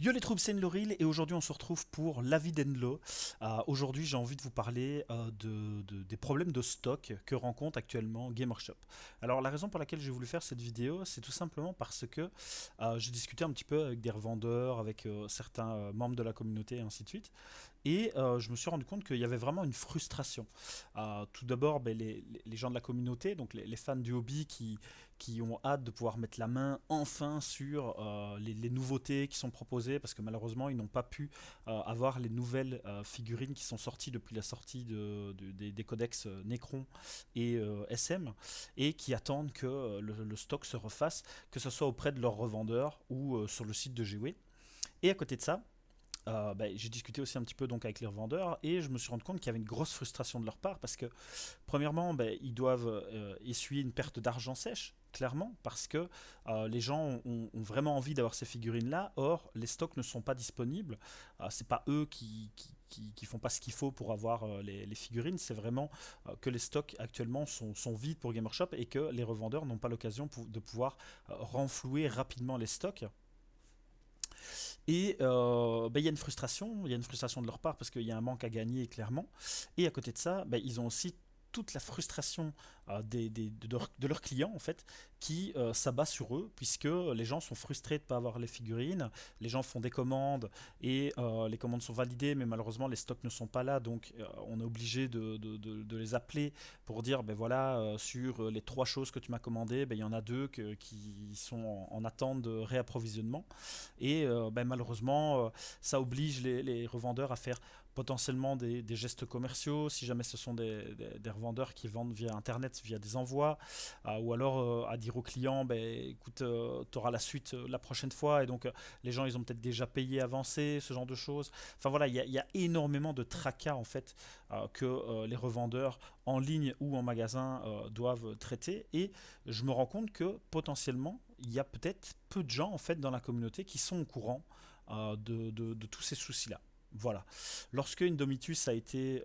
Yo les troupes, c'est Enloril et aujourd'hui on se retrouve pour l'avis d'Enlo. Aujourd'hui j'ai envie de vous parler des problèmes de stock que rencontre actuellement Gamershop. Alors la raison pour laquelle j'ai voulu faire cette vidéo, c'est tout simplement parce que j'ai discuté un petit peu avec des revendeurs, avec certains membres de la communauté et ainsi de suite. Et je me suis rendu compte qu'il y avait vraiment une frustration. Tout d'abord, ben, les gens de la communauté, donc les fans du hobby qui ont hâte de pouvoir mettre la main enfin sur les nouveautés qui sont proposées, parce que malheureusement, ils n'ont pas pu avoir les nouvelles figurines qui sont sorties depuis la sortie des codex Necron et SM, et qui attendent que le stock se refasse, que ce soit auprès de leurs revendeurs ou sur le site de GW. Et à côté de ça, j'ai discuté aussi un petit peu donc avec les revendeurs et je me suis rendu compte qu'il y avait une grosse frustration de leur part parce que premièrement ils doivent essuyer une perte d'argent sèche clairement parce que les gens ont vraiment envie d'avoir ces figurines là, or les stocks ne sont pas disponibles. C'est pas eux qui font pas ce qu'il faut pour avoir les figurines, c'est vraiment que les stocks actuellement sont vides pour Gamershop et que les revendeurs n'ont pas l'occasion de pouvoir renflouer rapidement les stocks. Et il y a une frustration, il y a une frustration de leur part parce qu'il y a un manque à gagner clairement. Et à côté de ça, ils ont aussi toute la frustration de leurs clients en fait qui s'abat sur eux puisque les gens sont frustrés de ne pas avoir les figurines, les gens font des commandes et les commandes sont validées mais malheureusement les stocks ne sont pas là, donc on est obligé de les appeler pour dire ben voilà, sur les trois choses que tu m'as commandées, il y en a deux qui sont en attente de réapprovisionnement. Et malheureusement, ça oblige les revendeurs à faire potentiellement des gestes commerciaux, si jamais ce sont des revendeurs qui vendent via Internet, via des envois, ou alors à dire aux clients, écoute, tu auras la suite la prochaine fois, et donc les gens, ils ont peut-être déjà payé avancé, ce genre de choses. Enfin voilà, il y a énormément de tracas, en fait, que les revendeurs en ligne ou en magasin doivent traiter, et je me rends compte que potentiellement, il y a peut-être peu de gens en fait dans la communauté qui sont au courant de tous ces soucis-là. Voilà. Lorsque Indomitus a été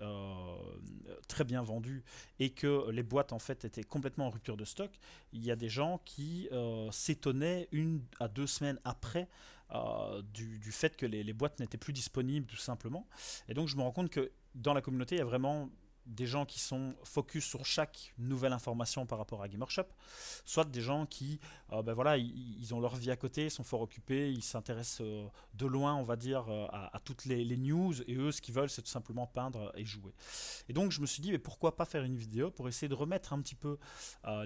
très bien vendu et que les boîtes en fait étaient complètement en rupture de stock, il y a des gens qui s'étonnaient 1 à 2 semaines après du fait que les boîtes n'étaient plus disponibles tout simplement. Et donc je me rends compte que dans la communauté, il y a vraiment des gens qui sont focus sur chaque nouvelle information par rapport à Gamershop, soit des gens qui voilà, ils ont leur vie à côté, ils sont fort occupés, ils s'intéressent de loin, on va dire, à toutes les news, et eux, ce qu'ils veulent, c'est tout simplement peindre et jouer. Et donc, je me suis dit, mais pourquoi pas faire une vidéo pour essayer de remettre un petit peu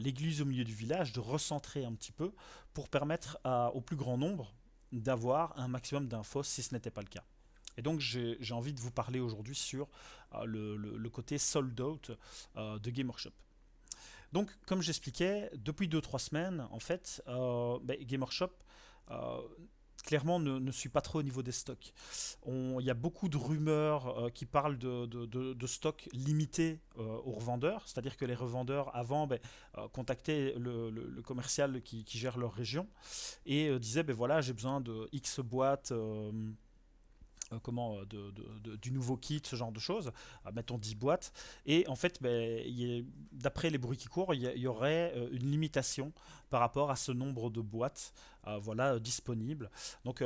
l'église au milieu du village, de recentrer un petit peu, pour permettre au plus grand nombre d'avoir un maximum d'infos si ce n'était pas le cas. Et donc j'ai envie de vous parler aujourd'hui sur le côté sold out de Gamershop. Donc, comme j'expliquais, depuis 2 3 semaines, en fait, Gamershop euh, clairement ne suit pas trop au niveau des stocks. Il y a beaucoup de rumeurs qui parlent de stocks limités aux revendeurs, c'est-à-dire que les revendeurs avant contactaient le commercial qui gère leur région et disaient voilà, j'ai besoin de X boîtes. Du nouveau kit, ce genre de choses, mettons 10 boîtes, et en fait, d'après les bruits qui courent, il y aurait une limitation par rapport à ce nombre de boîtes voilà, disponibles. Donc,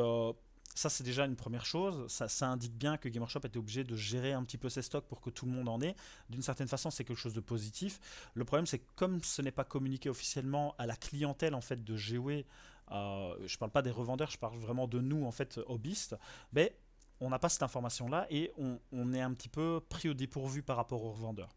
ça, c'est déjà une première chose. Ça indique bien que Gamershop était obligé de gérer un petit peu ses stocks pour que tout le monde en ait. D'une certaine façon, c'est quelque chose de positif. Le problème, c'est que comme ce n'est pas communiqué officiellement à la clientèle en fait de GW, je parle pas des revendeurs, je parle vraiment de nous en fait hobbyistes, on n'a pas cette information-là et on est un petit peu pris au dépourvu par rapport aux revendeurs.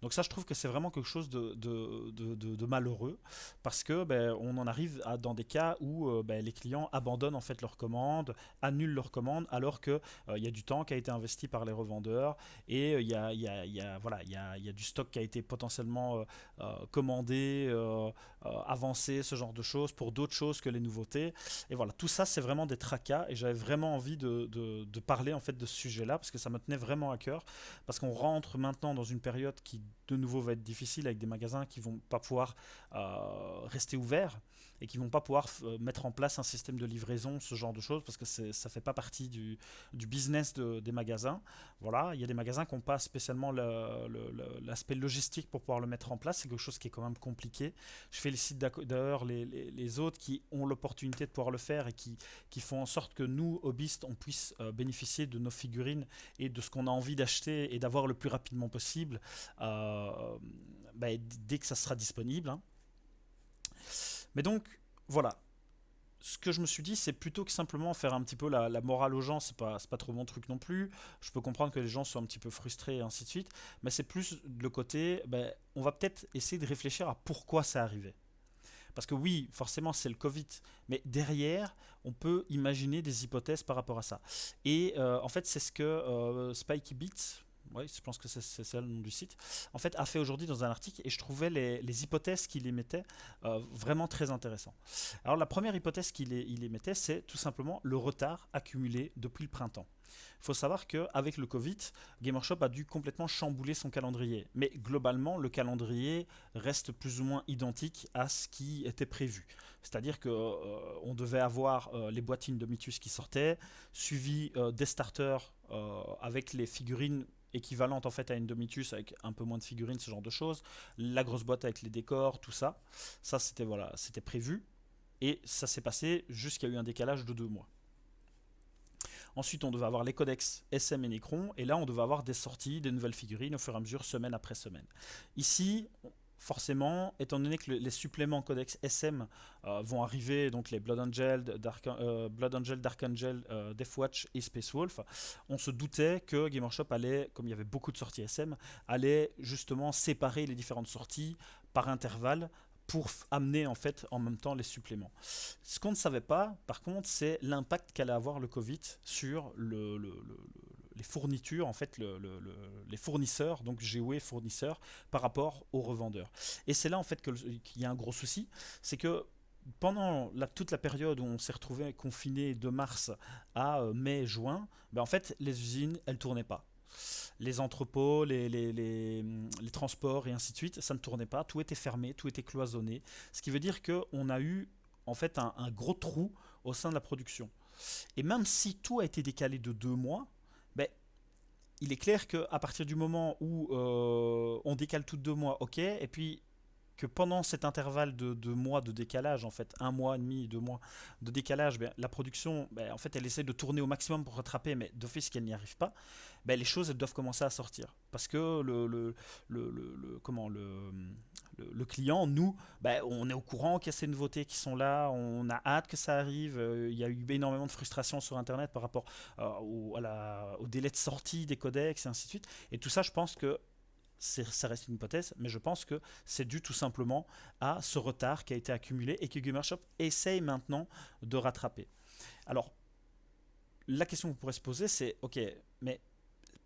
Donc ça, je trouve que c'est vraiment quelque chose de malheureux parce que on en arrive dans des cas où les clients abandonnent en fait leurs commandes, annulent leurs commandes alors que il y a du temps qui a été investi par les revendeurs et voilà, il y a du stock qui a été potentiellement commandé, avancé, ce genre de choses pour d'autres choses que les nouveautés. Et voilà, tout ça c'est vraiment des tracas et j'avais vraiment envie de parler en fait de ce sujet-là parce que ça me tenait vraiment à cœur parce qu'on rentre maintenant dans une période qui, de de nouveau va être difficile avec des magasins qui vont pas pouvoir rester ouverts et qui vont pas pouvoir mettre en place un système de livraison, ce genre de choses, parce que ça fait pas partie du business des magasins. Voilà, il y a des magasins qui n'ont pas spécialement l'aspect logistique pour pouvoir le mettre en place. C'est quelque chose qui est quand même compliqué. Je félicite d'ailleurs les autres qui ont l'opportunité de pouvoir le faire et qui font en sorte que nous, hobbyistes, on puisse bénéficier de nos figurines et de ce qu'on a envie d'acheter et d'avoir le plus rapidement possible euh, bah, dès que ça sera disponible, hein. Mais donc, voilà. Ce que je me suis dit, c'est plutôt que simplement faire un petit peu la morale aux gens, c'est pas trop mon truc non plus. Je peux comprendre que les gens soient un petit peu frustrés et ainsi de suite, mais c'est plus le côté, ben, on va peut-être essayer de réfléchir à pourquoi ça arrivait. Parce que oui, forcément, c'est le Covid, mais derrière, on peut imaginer des hypothèses par rapport à ça. Et en fait, c'est ce que Spikey Beats, ouais, je pense que c'est ça le nom du site, en fait, a fait aujourd'hui dans un article, et je trouvais les hypothèses qu'il émettait vraiment très intéressantes. Alors, la première hypothèse il émettait, c'est tout simplement le retard accumulé depuis le printemps. Il faut savoir qu'avec le Covid, Gamershop a dû complètement chambouler son calendrier. Mais globalement, le calendrier reste plus ou moins identique à ce qui était prévu. C'est-à-dire qu'on devait avoir les boîtines de Mitus qui sortaient, suivi des starters avec les figurines équivalentes en fait à une Domitus avec un peu moins de figurines, ce genre de choses, la grosse boîte avec les décors, tout ça. Ça c'était voilà, c'était prévu et ça s'est passé jusqu'à eu un décalage de 2 mois. Ensuite, on devait avoir les codex SM et Necron, et là, on devait avoir des sorties, des nouvelles figurines au fur et à mesure, semaine après semaine. Ici, forcément, étant donné que les suppléments codex SM vont arriver, donc les Blood Angel, Dark Angel, Deathwatch et Space Wolf, on se doutait que Gamershop allait, comme il y avait beaucoup de sorties SM, allait justement séparer les différentes sorties par intervalle pour amener en fait en même temps les suppléments. Ce qu'on ne savait pas, par contre, c'est l'impact qu'allait avoir le Covid sur les fournitures, en fait, les fournisseurs, donc GOE fournisseurs, par rapport aux revendeurs. Et c'est là en fait qu'il y a un gros souci, c'est que pendant toute la période où on s'est retrouvé confiné de mars à mai-juin, ben en fait, les usines, elles tournaient pas. Les entrepôts, les transports et ainsi de suite, ça ne tournait pas, tout était fermé, tout était cloisonné, ce qui veut dire qu'on a eu en fait un gros trou au sein de la production. Et même si tout a été décalé de 2 mois, ben, il est clair qu'à partir du moment où on décale tout de 2 mois, ok, et puis que pendant cet intervalle de 2 mois de décalage, en fait, 1 mois et demi, 2 mois de décalage, ben, la production, ben, en fait, elle essaie de tourner au maximum pour rattraper, mais d'office qu'elle n'y arrive pas, ben, les choses elles doivent commencer à sortir. Parce que comment, le client, nous, ben, on est au courant qu'il y a ces nouveautés qui sont là, on a hâte que ça arrive. Il y a eu énormément de frustration sur Internet par rapport au délai de sortie des codecs et ainsi de suite. Et tout ça, je pense que ça reste une hypothèse, mais je pense que c'est dû tout simplement à ce retard qui a été accumulé et que Gamershop essaye maintenant de rattraper. Alors, la question qu'on pourrait se poser, c'est ok, mais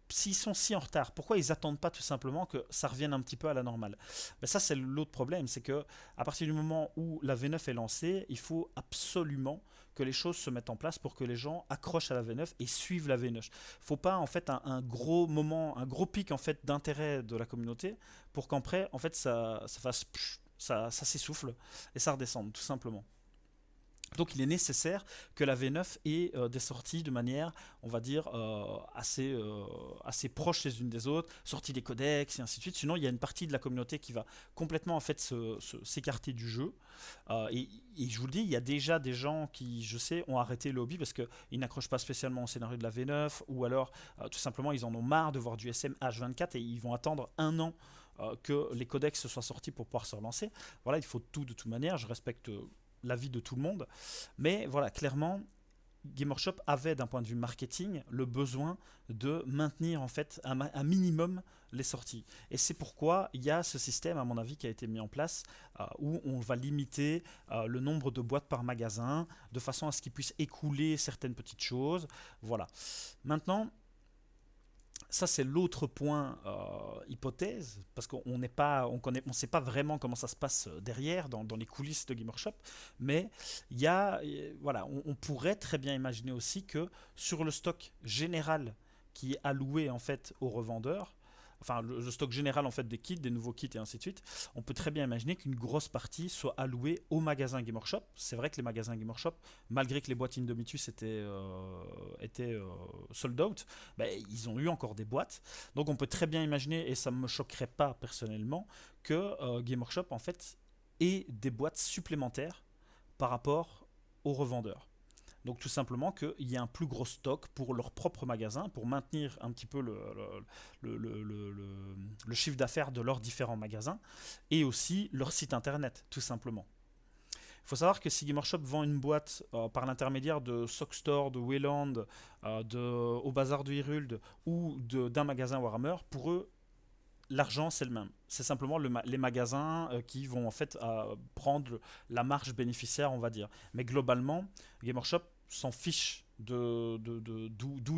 s'ils sont si en retard, pourquoi ils attendent pas tout simplement que ça revienne un petit peu à la normale? Ben ça, c'est l'autre problème, c'est que à partir du moment où la V9 est lancée, il faut absolument que les choses se mettent en place pour que les gens accrochent à la V9 et suivent la V9. Faut pas en fait un gros moment, un gros pic en fait d'intérêt de la communauté pour qu'après en fait ça fasse ça s'essouffle et ça redescende tout simplement. Donc il est nécessaire que la V9 ait des sorties de manière, on va dire, assez proches les unes des autres, sorties des codecs et ainsi de suite. Sinon, il y a une partie de la communauté qui va complètement en fait s'écarter du jeu. Et je vous le dis, il y a déjà des gens qui, je sais, ont arrêté le hobby parce qu'ils n'accrochent pas spécialement au scénario de la V9 ou alors tout simplement ils en ont marre de voir du SM H24 et ils vont attendre 1 an que les codecs se soient sortis pour pouvoir se relancer. Voilà, il faut tout de toute manière, je respecte l'avis de tout le monde. Mais voilà, clairement, Gamershop avait d'un point de vue marketing le besoin de maintenir en fait un minimum les sorties. Et c'est pourquoi il y a ce système, à mon avis, qui a été mis en place où on va limiter le nombre de boîtes par magasin de façon à ce qu'ils puissent écouler certaines petites choses. Voilà. Maintenant, ça c'est l'autre point hypothèse parce qu'on n'est pas on sait pas vraiment comment ça se passe derrière dans les coulisses de Gamershop, mais il y a voilà on pourrait très bien imaginer aussi que sur le stock général qui est alloué en fait aux revendeurs enfin le stock général en fait des kits, des nouveaux kits et ainsi de suite, on peut très bien imaginer qu'une grosse partie soit allouée aux magasins Game Workshop. C'est vrai que les magasins Game Workshop, malgré que les boîtes Indomitus étaient sold out, ben, ils ont eu encore des boîtes. Donc on peut très bien imaginer, et ça ne me choquerait pas personnellement, que Game Workshop en fait ait des boîtes supplémentaires par rapport aux revendeurs. Donc tout simplement qu'il y ait un plus gros stock pour leur propre magasin, pour maintenir un petit peu le chiffre d'affaires de leurs différents magasins, et aussi leur site internet, tout simplement. Il faut savoir que si Game Workshop vend une boîte par l'intermédiaire de Sockstore, de Wayland, au Bazar de Hiruld ou d'un magasin Warhammer, pour eux, l'argent c'est le même. C'est simplement les magasins qui vont en fait prendre la marge bénéficiaire, on va dire. Mais globalement, Game Workshop s'en fiche d'où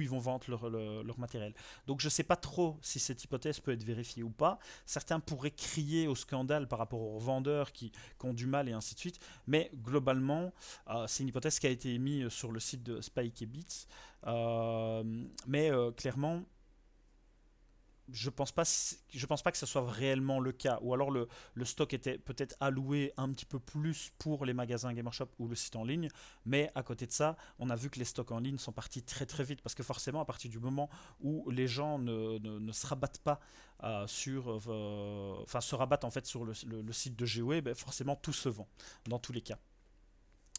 ils vont vendre leur matériel. Donc je ne sais pas trop si cette hypothèse peut être vérifiée ou pas. Certains pourraient crier au scandale par rapport aux vendeurs qui ont du mal et ainsi de suite. Mais globalement, c'est une hypothèse qui a été émise sur le site de Spike et Beats. Mais clairement, je pense pas que ce soit réellement le cas. Ou alors le stock était peut-être alloué un petit peu plus pour les magasins Game Workshop ou le site en ligne. Mais à côté de ça, on a vu que les stocks en ligne sont partis très très vite. Parce que forcément, à partir du moment où les gens ne se rabattent pas enfin se rabattent en fait sur le site de GOE, ben forcément tout se vend dans tous les cas.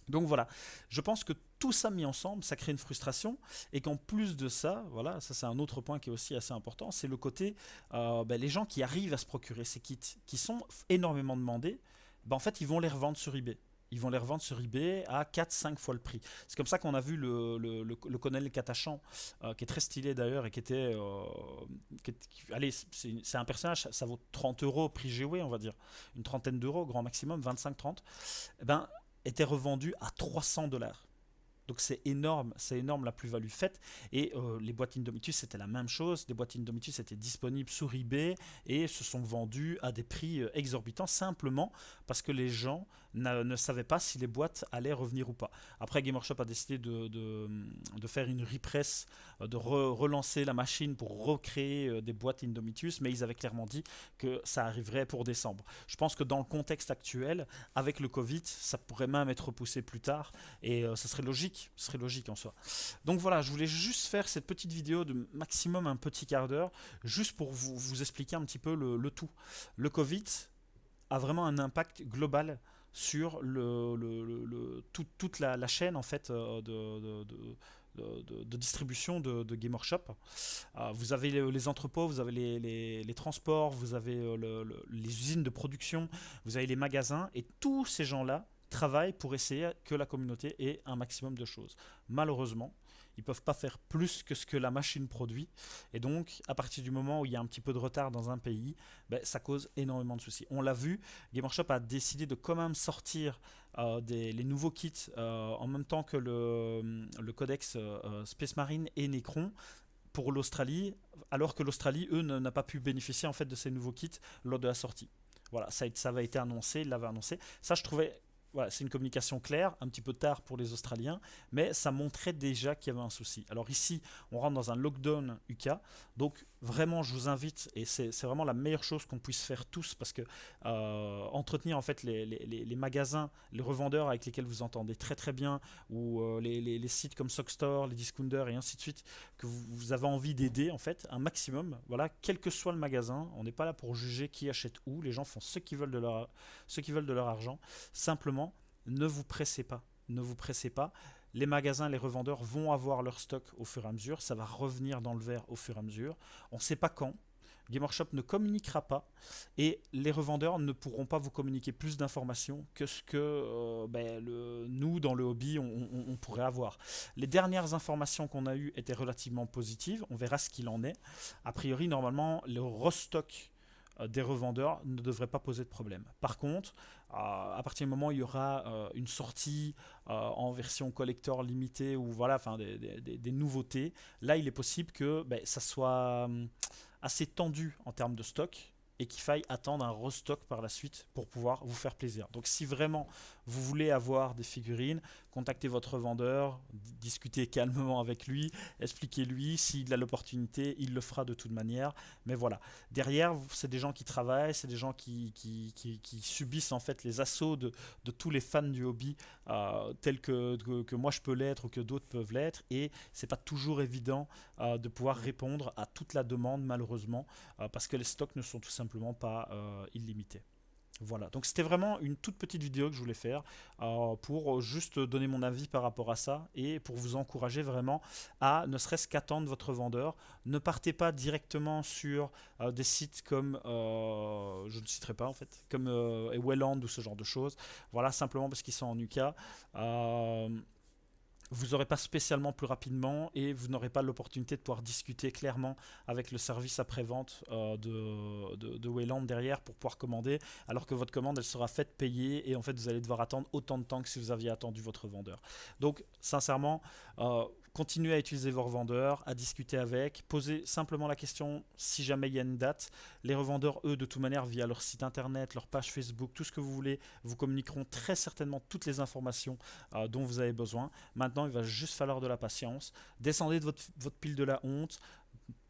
Donc voilà, je pense que tout ça mis ensemble, ça crée une frustration et qu'en plus de ça, voilà, ça c'est un autre point qui est aussi assez important, c'est le côté, les gens qui arrivent à se procurer ces kits, qui sont énormément demandés, ben, en fait ils vont les revendre sur eBay. Ils vont les revendre sur eBay à 4-5 fois le prix. C'est comme ça qu'on a vu le colonel Katachan, qui est très stylé d'ailleurs et qui était... allez, c'est un personnage, ça vaut 30 euros prix GW, on va dire. Une trentaine d'euros, grand maximum, 25-30. Eh ben, était revendu à 300 $. Donc c'est énorme la plus-value faite. Et les boîtes Indomitus, c'était la même chose. Les boîtes Indomitus étaient disponibles sur eBay et se sont vendues à des prix exorbitants simplement parce que les gens ne savaient pas si les boîtes allaient revenir ou pas. Après, Game Workshop a décidé de faire une repress, de relancer la machine pour recréer des boîtes Indomitus, mais ils avaient clairement dit que ça arriverait pour décembre. Je pense que dans le contexte actuel, avec le Covid, ça pourrait même être repoussé plus tard et ça serait logique. Ce serait logique en soi. Donc voilà, je voulais juste faire cette petite vidéo de maximum un petit quart d'heure, juste pour vous expliquer un petit peu le tout. Le Covid a vraiment un impact global sur toute la chaîne en fait de distribution de Game Workshop. Vous avez les entrepôts, vous avez les transports, vous avez les usines de production, vous avez les magasins, et tous ces gens-là travaillent pour essayer que la communauté ait un maximum de choses. Malheureusement, ils ne peuvent pas faire plus que ce que la machine produit. Et donc, à partir du moment où il y a un petit peu de retard dans un pays, ben, ça cause énormément de soucis. On l'a vu, Game Workshop a décidé de quand même sortir les nouveaux kits en même temps que le codex Space Marine et Necron pour l'Australie, alors que l'Australie, eux, n'a pas pu bénéficier en fait de ces nouveaux kits lors de la sortie. Voilà, ça avait été annoncé, il l'avait annoncé. Ça, je trouvais, voilà, c'est une communication claire, un petit peu tard pour les Australiens, mais ça montrait déjà qu'il y avait un souci. Alors ici, on rentre dans un lockdown UK, donc vraiment, je vous invite, et c'est vraiment la meilleure chose qu'on puisse faire tous, parce que entretenir en fait les magasins, les revendeurs avec lesquels vous entendez très très bien, ou les sites comme Sockstore, les discounters et ainsi de suite, que vous avez envie d'aider en fait, un maximum, voilà, quel que soit le magasin, on n'est pas là pour juger qui achète où, les gens font ce qu'ils veulent de leur argent, simplement, ne vous pressez pas. Ne vous pressez pas. Les magasins, les revendeurs vont avoir leur stock au fur et à mesure. Ça va revenir dans le vert au fur et à mesure. On ne sait pas quand. Game Workshop ne communiquera pas et les revendeurs ne pourront pas vous communiquer plus d'informations que ce que nous, dans le hobby, on pourrait avoir. Les dernières informations qu'on a eues étaient relativement positives. On verra ce qu'il en est. A priori, normalement, le restock des revendeurs ne devrait pas poser de problème. Par contre, à partir du moment où il y aura une sortie en version collector limitée ou voilà, enfin des nouveautés, là il est possible que ça soit assez tendu en termes de stock et qu'il faille attendre un restock par la suite pour pouvoir vous faire plaisir. Donc si vraiment vous voulez avoir des figurines, contactez votre vendeur, discutez calmement avec lui, expliquez-lui s'il a l'opportunité, il le fera de toute manière. Mais voilà, derrière, c'est des gens qui travaillent, c'est des gens qui subissent en fait les assauts de tous les fans du hobby, tels que moi je peux l'être ou que d'autres peuvent l'être, et c'est pas toujours évident de pouvoir répondre à toute la demande malheureusement, parce que les stocks ne sont tout simplement pas illimités. Voilà, donc c'était vraiment une toute petite vidéo que je voulais faire pour juste donner mon avis par rapport à ça et pour vous encourager vraiment à ne serait-ce qu'attendre votre vendeur. Ne partez pas directement sur des sites comme, je ne citerai pas en fait, comme Welland ou ce genre de choses. Voilà, simplement parce qu'ils sont en UK. Vous n'aurez pas spécialement plus rapidement et vous n'aurez pas l'opportunité de pouvoir discuter clairement avec le service après-vente de Wayland derrière pour pouvoir commander, alors que votre commande elle sera faite payée et en fait vous allez devoir attendre autant de temps que si vous aviez attendu votre vendeur. Donc sincèrement, continuez à utiliser vos revendeurs, à discuter avec, posez simplement la question si jamais il y a une date. Les revendeurs, eux, de toute manière, via leur site internet, leur page Facebook, tout ce que vous voulez, vous communiqueront très certainement toutes les informations dont vous avez besoin. Maintenant, il va juste falloir de la patience. Descendez de votre pile de la honte.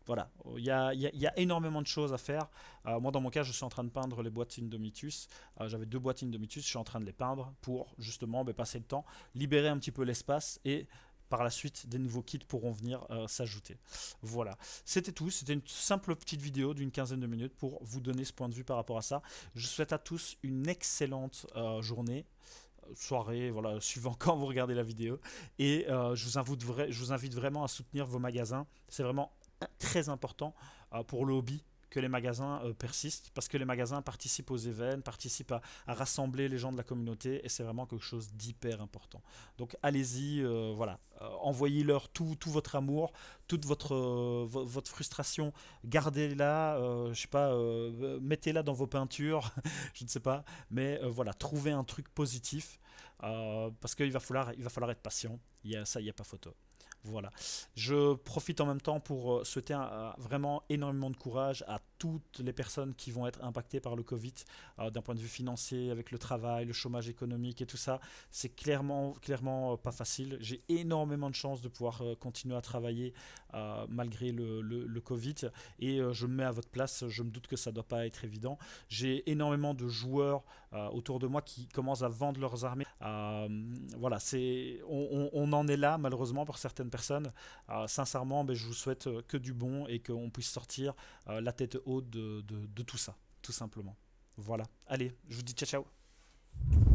Voilà, il y a énormément de choses à faire. Moi, dans mon cas, je suis en train de peindre les boîtes Indomitus. J'avais 2 boîtes Indomitus, je suis en train de les peindre pour justement passer le temps, libérer un petit peu l'espace et par la suite, des nouveaux kits pourront venir s'ajouter. Voilà, c'était tout. C'était une simple petite vidéo d'une quinzaine de minutes pour vous donner ce point de vue par rapport à ça. Je souhaite à tous une excellente journée, soirée, voilà, suivant quand vous regardez la vidéo. Et je vous invite vraiment à soutenir vos magasins. C'est vraiment très important pour le hobby que les magasins persistent, parce que les magasins participent aux événements, participent à rassembler les gens de la communauté, et c'est vraiment quelque chose d'hyper important. Donc allez-y, voilà, envoyez-leur tout votre amour, toute votre frustration, gardez-la, je sais pas, mettez-la dans vos peintures, je ne sais pas, mais voilà, trouvez un truc positif, parce qu'il va falloir être patient, ça, il n'y a pas photo. Voilà. Je profite en même temps pour souhaiter vraiment énormément de courage à toutes les personnes qui vont être impactées par le Covid, d'un point de vue financier, avec le travail, le chômage économique et tout ça. C'est clairement pas facile. J'ai énormément de chance de pouvoir continuer à travailler malgré le Covid, et je me mets à votre place. Je me doute que ça ne doit pas être évident. J'ai énormément de joueurs autour de moi qui commencent à vendre leurs armées. Voilà, on en est là malheureusement pour certaines personnes. Sincèrement, je vous souhaite que du bon et qu'on puisse sortir la tête haute de tout ça, tout simplement. Voilà, allez, je vous dis ciao ciao.